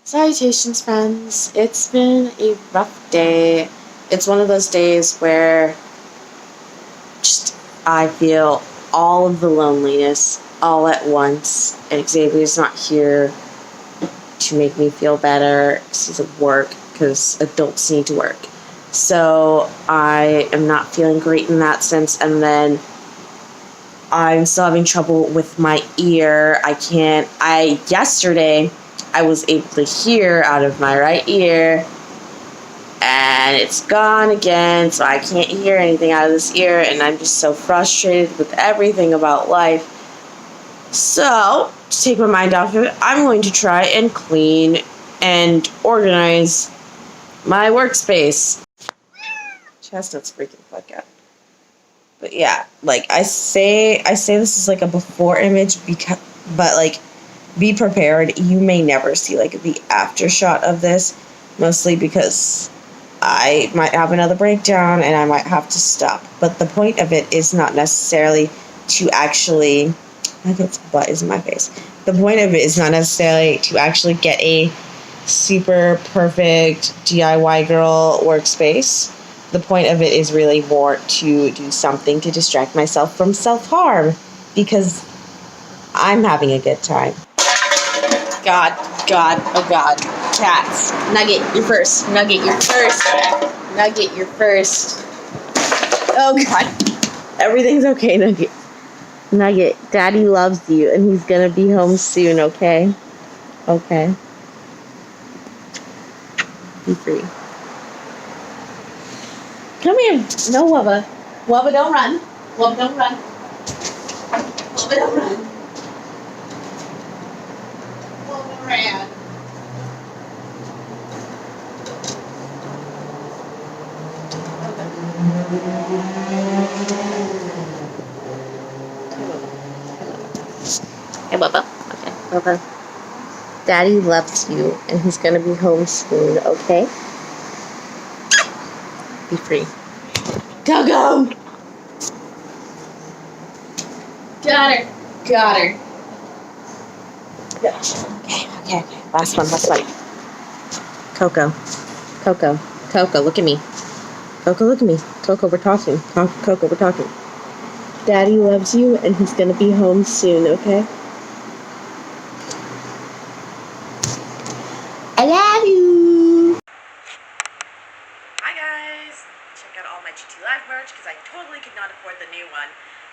Salutations, friends. It's been a rough day. It's one of those days where just I feel all of the loneliness all at once. And Xavier's not here to make me feel better because he's at work, because adults need to work. So I am not feeling great in that sense. And then I'm still having trouble with my ear. Yesterday, I was able to hear out of my right ear, and it's gone again, so I can't hear anything out of this ear, and I'm just so frustrated with everything about life. So, to take my mind off of it, I'm going to try and clean and organize my workspace. Chestnut's freaking fuck out. But yeah, like I say this is like a before image but like be prepared. You may never see like the after shot of this, mostly because I might have another breakdown and I might have to stop. But the point of it is not necessarily to actually my butt is in my face. The point of it is not necessarily to actually get a super perfect DIY girl workspace. The point of it is really more to do something to distract myself from self-harm, because I'm having a good time. God, oh God. Cats. Nugget, you're first. Nugget, you're first. Nugget, you're first. Oh God. Everything's okay, Nugget. Nugget, Daddy loves you, and he's gonna be home soon, okay? Okay. Be free. Come here. No, Wubba. Wubba, don't run. Wubba, don't run. Wubba, don't run. Wubba ran. Hey, Wubba. Okay, Wubba. Daddy loves you, and he's gonna be home soon, okay? Be free. Go! Got her. Okay. Last one. Coco, look at me. Coco, we're talking. Coco, we're talking. Daddy loves you, and he's gonna be home soon, okay? I love you! Hi guys! Check out all my GT Live merch because I totally could not afford the new one.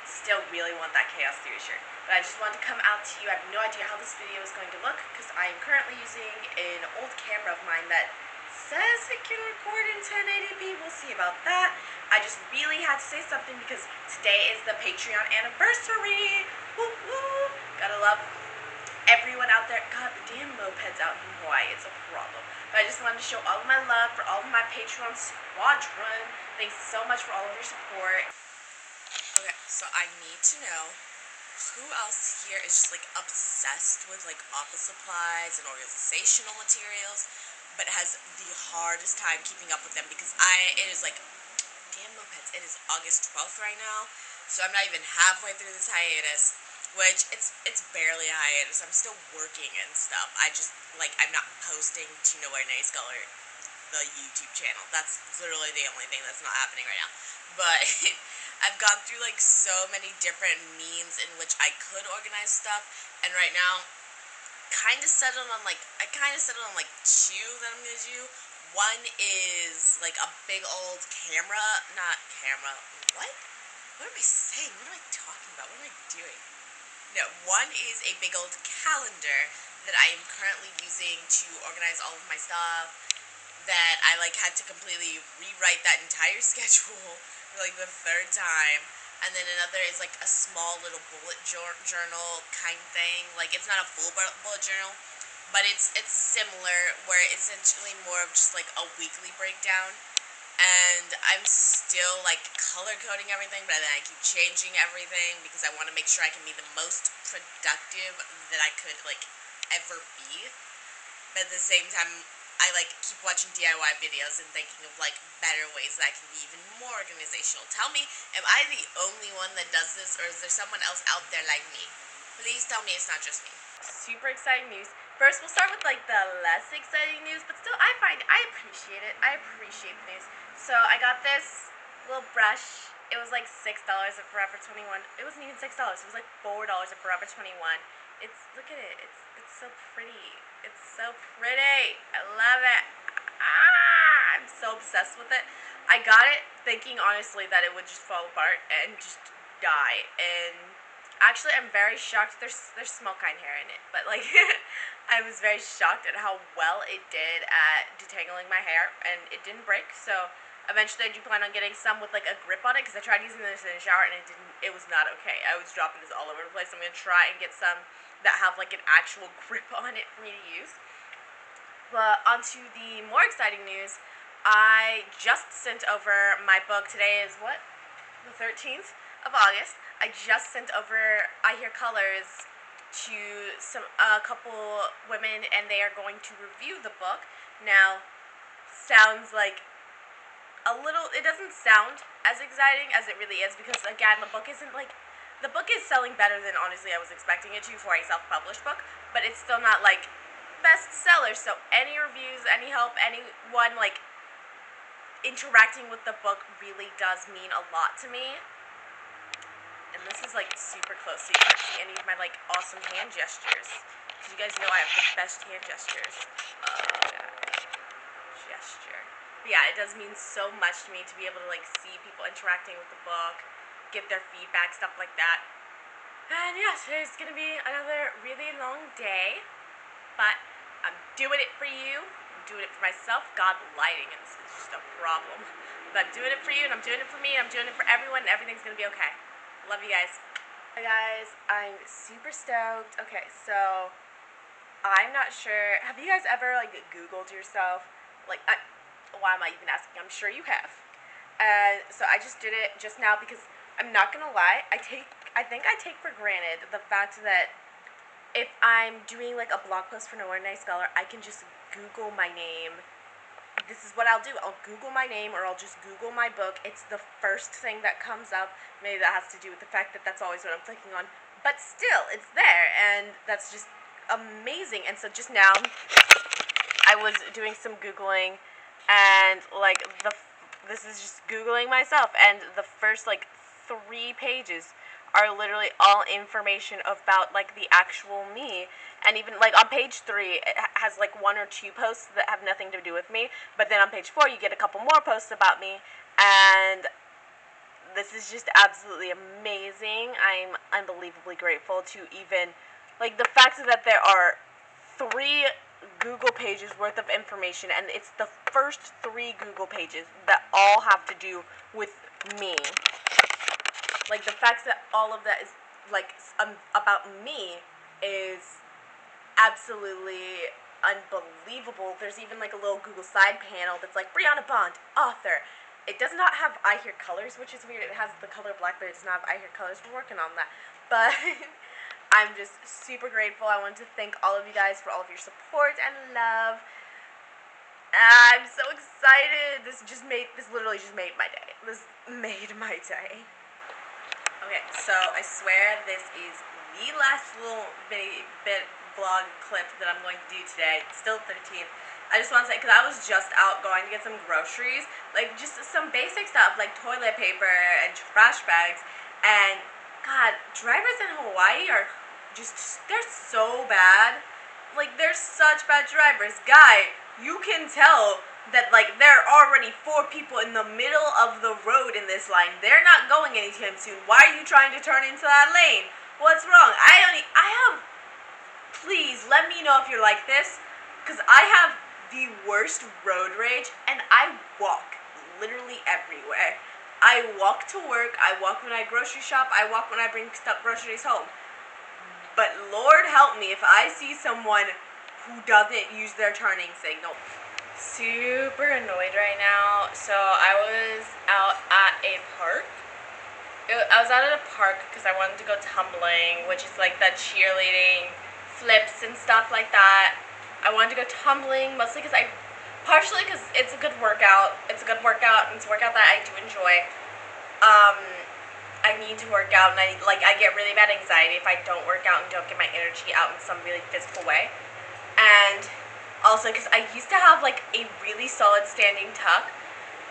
Still really want that Chaos Theory shirt. But I just wanted to come out to you. I have no idea how this video is going to look because I am currently using an old camera of mine that says it can record in 1080p. We'll see about that. I just really had to say something because today is the Patreon anniversary. Woo woo! Gotta love everyone out there. God, the damn mopeds out in Hawaii, it's a problem. But I just wanted to show all of my love for all of my Patreon squadron. Thanks so much for all of your support. Okay, so I need to know who else here is just like obsessed with like office supplies and organizational materials, but has the hardest time keeping up with them because it is like, damn mopeds, it is August 12th right now, so I'm not even halfway through this hiatus. Which, it's barely a hiatus. I'm still working and stuff. I'm not posting to Nowhere Nice Color, the YouTube channel. That's literally the only thing that's not happening right now. But, I've gone through, like, so many different means in which I could organize stuff. And right now, I kind of settled on, like, two that I'm going to do. One is, like, a big old camera. Not camera. What? What am I saying? What am I talking about? What am I doing? No, one is a big old calendar that I am currently using to organize all of my stuff, that I, like, had to completely rewrite that entire schedule for, like, the third time. And then another is, like, a small little bullet journal kind of thing. Like, it's not a full bullet journal, but it's similar, where it's essentially more of just, like, a weekly breakdown. And I'm still, like, color-coding everything, but then I keep changing everything because I want to make sure I can be the most productive that I could, like, ever be. But at the same time, I, like, keep watching DIY videos and thinking of, like, better ways that I can be even more organizational. Tell me, am I the only one that does this, or is there someone else out there like me? Please tell me it's not just me. Super exciting news. First, we'll start with like the less exciting news, but still, I appreciate it. I appreciate the news. So I got this little brush. It was like $6 at Forever 21. It wasn't even $6. It was like $4 at Forever 21. Look at it. It's so pretty. It's so pretty. I love it. I'm so obsessed with it. I got it thinking honestly that it would just fall apart and just die. And actually, I'm very shocked. There's small kind hair in it, but like I was very shocked at how well it did at detangling my hair, and it didn't break. So eventually, I do plan on getting some with like a grip on it because I tried using this in the shower and it didn't. It was not okay. I was dropping this all over the place. I'm gonna try and get some that have like an actual grip on it for me to use. But onto the more exciting news, I just sent over my book. Today is what? The 13th of August. I just sent over I Hear Colors to a couple women, and they are going to review the book. Now, sounds like it doesn't sound as exciting as it really is because again, the book is selling better than honestly I was expecting it to for a self-published book, but it's still not like bestseller. So any reviews, any help, anyone like interacting with the book really does mean a lot to me. And this is like super close so you can see any of my like awesome hand gestures. Because you guys know I have the best hand gestures. Gesture. But yeah, it does mean so much to me to be able to like see people interacting with the book, give their feedback, stuff like that. And yeah, today's gonna be another really long day. But I'm doing it for you. I'm doing it for myself. God, lighting is just a problem. But I'm doing it for you, and I'm doing it for me, and I'm doing it for everyone, and everything's gonna be okay. Love you guys. Hi guys, I'm super stoked. Okay, so I'm not sure. Have you guys ever like Googled yourself? Why am I even asking? I'm sure you have. So I just did it just now because I'm not gonna lie. I think I take for granted the fact that if I'm doing like a blog post for No Ordinary Scholar, I can just Google my name. This is what I'll do. I'll Google my name, or I'll just Google my book. It's the first thing that comes up. Maybe that has to do with the fact that that's always what I'm clicking on. But still, it's there, and that's just amazing. And so just now, I was doing some Googling, and like this is just Googling myself, and the first like 3 pages are literally all information about like the actual me. And even like on page 3 it has like 1 or 2 posts that have nothing to do with me, but then on page 4 you get a couple more posts about me. And this is just absolutely amazing. I'm unbelievably grateful to even like the fact that there are 3 Google pages worth of information, and it's the first 3 Google pages that all have to do with me. Like the fact that all of that is like about me is absolutely unbelievable. There's even like a little Google side panel that's like Brianna Bond, author. It does not have I Hear Colors, which is weird. It has the color black, but it does not have I Hear Colors. We're working on that. But I'm just super grateful. I want to thank all of you guys for all of your support and love. I'm so excited. This literally just made my day. This made my day. Okay, so I swear this is the last little bit vlog clip that I'm going to do today. It's still 13th. I just want to say, because I was just out going to get some groceries, like just some basic stuff like toilet paper and trash bags, and God, drivers in Hawaii are they're so bad. Like, they're such bad drivers. Guy, you can tell that like there are already 4 people in the middle of the road in this line. They're not going anytime soon. Why are you trying to turn into that lane? What's wrong? Please let me know if you're like this, because I have the worst road rage, and I walk literally everywhere. I walk to work, I walk when I grocery shop, I walk when I bring groceries home. But Lord help me if I see someone who doesn't use their turning signal. Super annoyed right now. So I was out at a park. I was out at a park because I wanted to go tumbling, which is like that cheerleading flips and stuff like that. I wanted to go tumbling mostly partially because it's a good workout. It's a good workout, and it's a workout that I do enjoy. I need to work out, and I get really bad anxiety if I don't work out and don't get my energy out in some really physical way. and also because I used to have like a really solid standing tuck,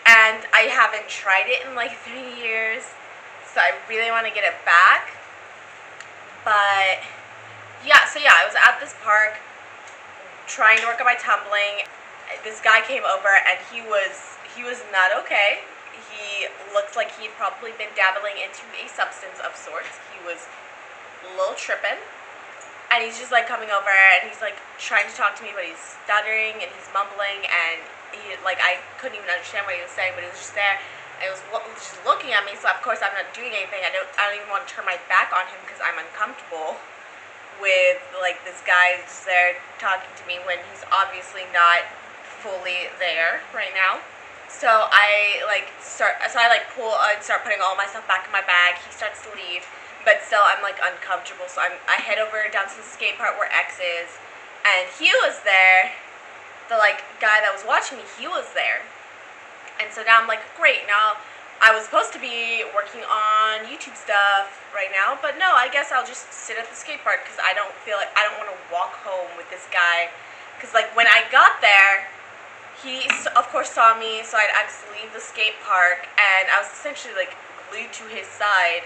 and I haven't tried it in like 3 years, so I really want to get it back. But yeah, so yeah, I was at this park trying to work on my tumbling. This guy came over and he was not okay. He looked like he'd probably been dabbling into a substance of sorts. He was a little tripping. And he's just like coming over and he's like trying to talk to me, but he's stuttering and he's mumbling, and he like I couldn't even understand what he was saying, but he was just there and he was just looking at me. So of course I'm not doing anything. I don't even want to turn my back on him because I'm uncomfortable with like this guy just there talking to me when he's obviously not fully there right now. So I start putting all my stuff back in my bag. He starts to leave, but still I'm like uncomfortable. So I head over down to the skate park where X is, and he was there. The like guy that was watching me, he was there. And so now I'm like, great, now I was supposed to be working on YouTube stuff right now, but no, I guess I'll just sit at the skate park because I don't want to walk home with this guy. Because like when I got there, he of course saw me, so I'd actually leave the skate park, and I was essentially like glued to his side.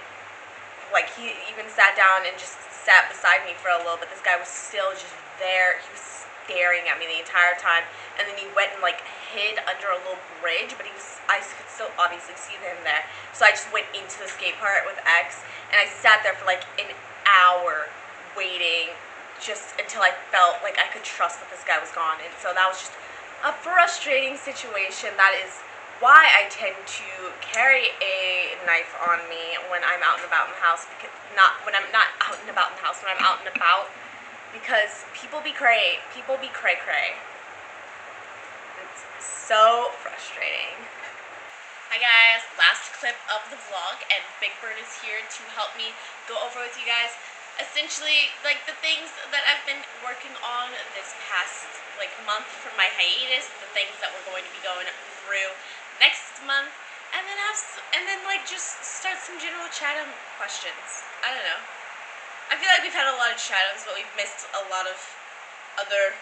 Like he even sat down and just sat beside me for a little bit. This guy was still just there. He was staring at me the entire time, and then he went and like hid under a little bridge, but I could still obviously see him there. So I just went into the skate park with X, and I sat there for like an hour waiting, just until I felt like I could trust that this guy was gone. And so that was just a frustrating situation. That is why I tend to carry a knife on me when I'm out and about in the house, because not when I'm not out and about in the house, when I'm out and about, because people be cray cray. It's so frustrating. Hi guys, last clip of the vlog, and Big Bird is here to help me go over with you guys essentially like the things that I've been working on this past like month for my hiatus, the things that we're going to be going through next month, and then like just start some general chat questions. I don't know. I feel like we've had a lot of chat-ins, but we've missed a lot of other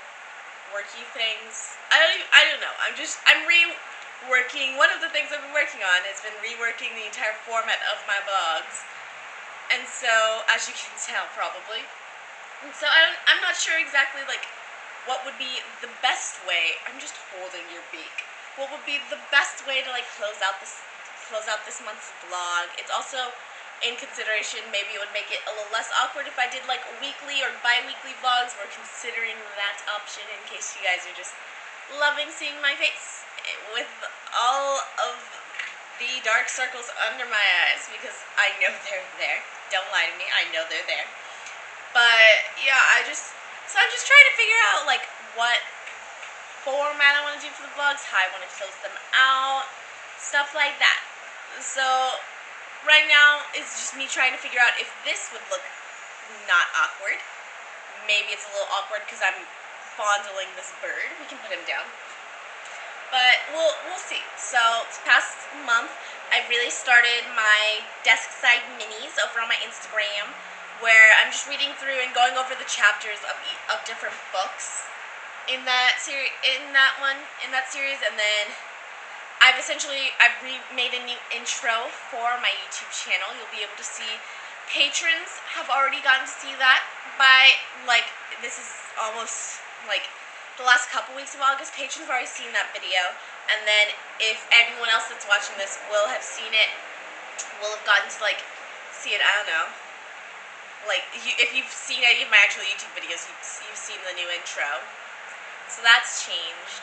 worky things. I don't know. I'm reworking. One of the things I've been working on has been reworking the entire format of my vlogs. And so, as you can tell probably. And so I'm not sure exactly like what would be the best way. I'm just holding your beak. What would be the best way to like close out this month's vlog? It's also in consideration, maybe it would make it a little less awkward if I did like weekly or bi-weekly vlogs. We're considering that option in case you guys are just loving seeing my face with all of the dark circles under my eyes, because I know they're there. Don't lie to me, I know they're there. But yeah, I'm just trying to figure out like what format I want to do for the vlogs, how I want to close them out, stuff like that. So right now it's just me trying to figure out if this would look not awkward. Maybe it's a little awkward because I'm fondling this bird. We can put him down. But we'll see. So this past month, I really started my desk side minis over on my Instagram, where I'm just reading through and going over the chapters of different books in that series. In that series, and then I've made a new intro for my YouTube channel. You'll be able to see. Patrons have already gotten to see that by like this is almost like the last couple weeks of August. Patrons have already seen that video, and then if anyone else that's watching this will have seen it, will have gotten to like see it. I don't know. Like if you've seen any of my actual YouTube videos, you've seen the new intro. So that's changed.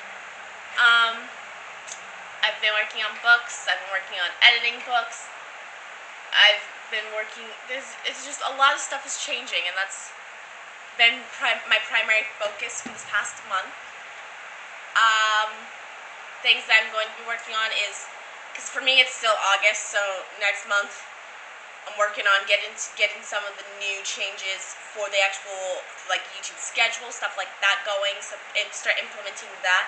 I've been working on books. I've been working on editing books. I've been working. It's just a lot of stuff is changing, and that's been my primary focus for this past month. Things that I'm going to be working on is, because for me it's still August, so next month I'm working on getting some of the new changes for the actual like YouTube schedule, stuff like that going, so, and start implementing that.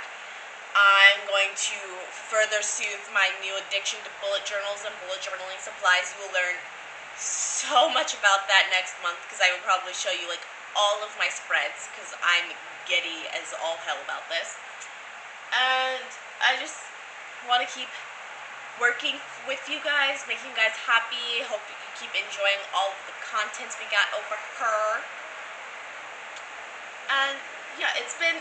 I'm going to further soothe my new addiction to bullet journals and bullet journaling supplies. You will learn so much about that next month, because I will probably show you like all of my spreads because I'm giddy as all hell about this. And I just want to keep working with you guys, making you guys happy. Hope you keep enjoying all of the content we got over here. And yeah, it's been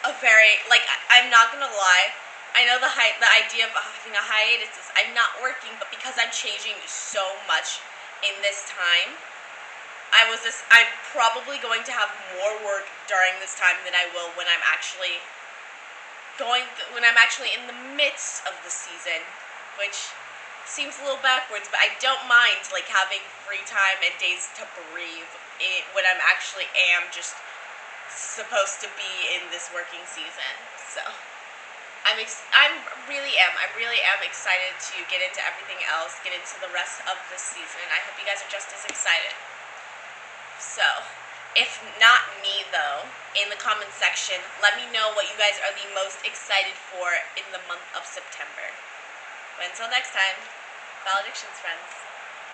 a very, like, I'm not gonna lie. I know the idea of having a hiatus is I'm not working, but because I'm changing so much in this time, I'm probably going to have more work during this time than I will when I'm actually in the midst of the season, which seems a little backwards, but I don't mind like having free time and days to breathe when I'm actually just supposed to be in this working season. So I really am excited to get into everything else, get into the rest of this season. I hope you guys are just as excited. So, if not me though, in the comment section, let me know what you guys are the most excited for in the month of September. But until next time, valedictions, friends.